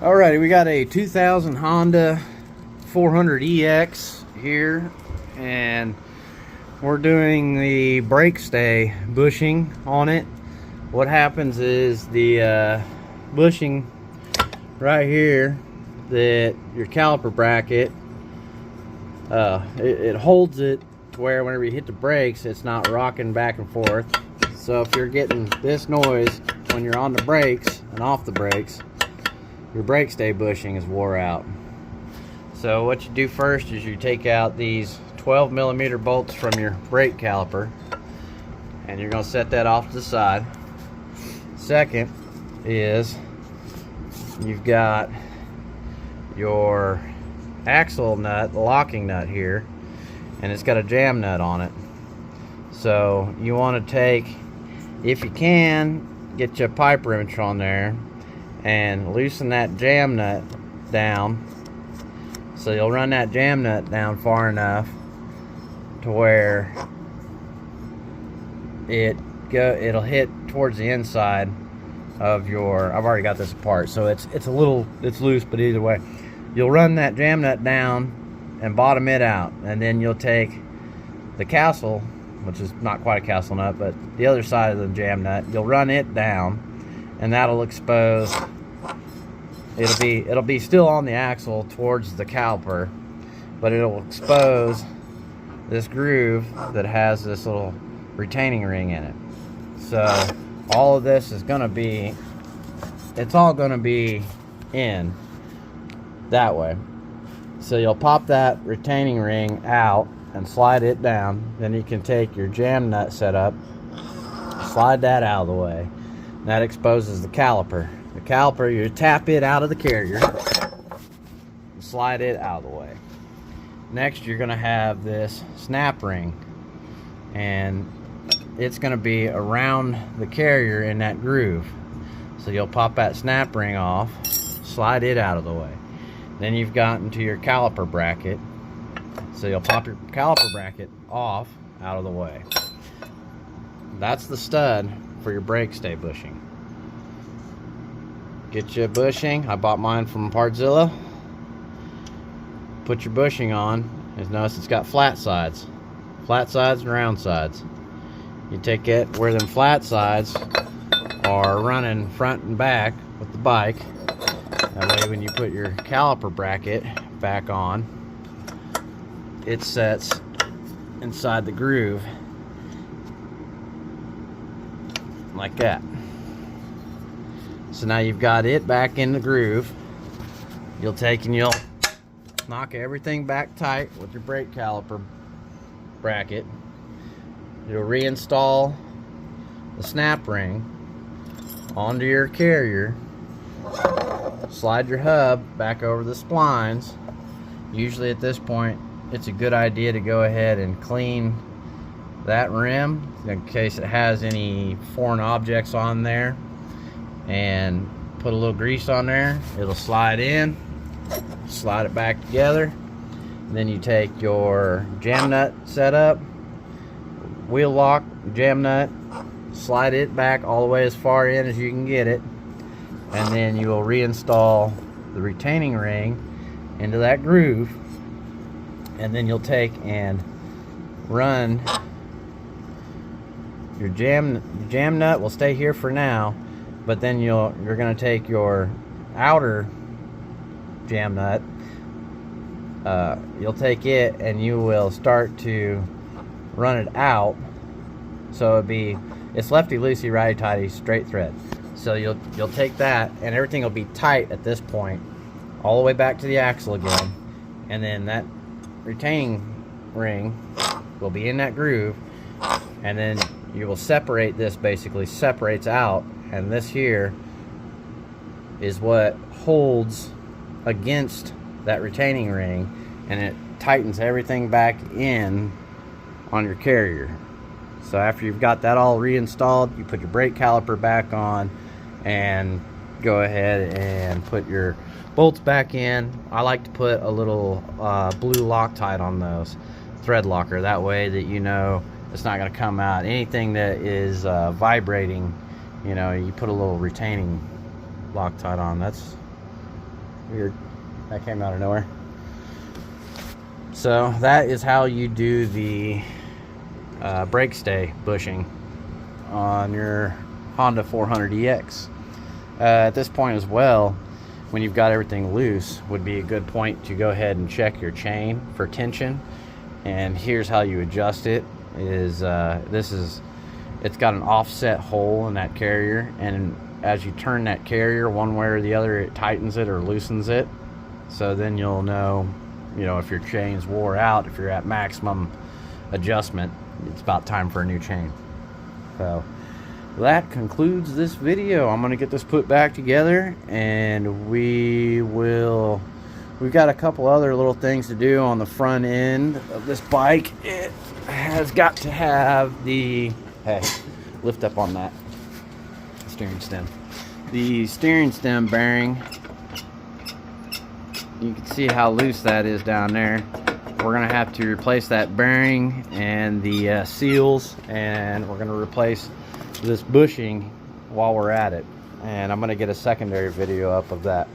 Alrighty, we got a 2000 Honda 400EX here, and we're doing the brake stay bushing on it. What happens is the bushing right here, that your caliper bracket, it holds it to where whenever you hit the brakes, it's not rocking back and forth. So if you're getting this noise when you're on the brakes and off the brakes, your brake stay bushing is wore out. So what you do first is you take out these 12mm bolts from your brake caliper, and you're going to set that off to the side. Second is you've got your axle nut, the locking nut here, and it's got a jam nut on it. So you want to take, if you can, get your pipe wrench on there and loosen that jam nut down. So you'll run that jam nut down far enough to where it'll hit towards the inside of your, I've already got this apart, so it's loose, but either way, you'll run that jam nut down and bottom it out, and then you'll take the castle, which is not quite a castle nut, but the other side of the jam nut, you'll run it down, and that'll expose, it'll be still on the axle towards the caliper, but it'll expose this groove that has this little retaining ring in it. So all of this is going to be, it's all going to be in that way. So you'll pop that retaining ring out and slide it down. Then you can take your jam nut setup, slide that out of the way. That exposes the caliper. The caliper, you tap it out of the carrier, slide it out of the way. Next, you're going to have this snap ring, and it's going to be around the carrier in that groove. So you'll pop that snap ring off, slide it out of the way. Then you've gotten to your caliper bracket. So you'll pop your caliper bracket off, out of the way. That's the stud for your brake stay bushing. Get you a bushing. I bought mine from Partzilla. Put your bushing on. As notice it's got flat sides and round sides. You take it where them flat sides are running front and back with the bike. That way when you put your caliper bracket back on, it sets inside the groove like that. So now you've got it back in the groove. You'll take and you'll knock everything back tight with your brake caliper bracket. You'll reinstall the snap ring onto your carrier. Slide your hub back over the splines. Usually at this point, it's a good idea to go ahead and clean that rim in case it has any foreign objects on there, and put a little grease on there. It'll slide in, slide it back together, and then you take your jam nut setup, wheel lock jam nut, slide it back all the way as far in as you can get it, and then you will reinstall the retaining ring into that groove, and then you'll take and run your jam nut will stay here for now, but then you're going to take your outer jam nut, you'll take it and you will start to run it out. So it's lefty loosey, righty tighty, straight thread. So you'll take that, and everything will be tight at this point, all the way back to the axle again, and then that retaining ring will be in that groove, and then you will separate this, basically separates out, and this here is what holds against that retaining ring, and it tightens everything back in on your carrier. So after you've got that all reinstalled, you put your brake caliper back on and go ahead and put your bolts back in. I like to put a little blue Loctite on those, thread locker, that way that you know it's not going to come out. Anything that is vibrating, you know, you put a little retaining Loctite on. That's Weird. That came out of nowhere. So that is how you do the brake stay bushing on your Honda 400EX. At this point as well, when you've got everything loose, would be a good point to go ahead and check your chain for tension. And here's how you adjust it. It's got an offset hole in that carrier, and as you turn that carrier one way or the other, it tightens it or loosens it. So then you'll know, if your chain's wore out, if you're at maximum adjustment, it's about time for a new chain. So that concludes this video. I'm gonna get this put back together, and we've got a couple other little things to do on the front end of this bike. It has got to have the, hey, lift up on that steering stem. The steering stem bearing, you can see how loose that is down there. We're gonna have to replace that bearing and the seals, and we're gonna replace this bushing while we're at it. And I'm gonna get a secondary video up of that.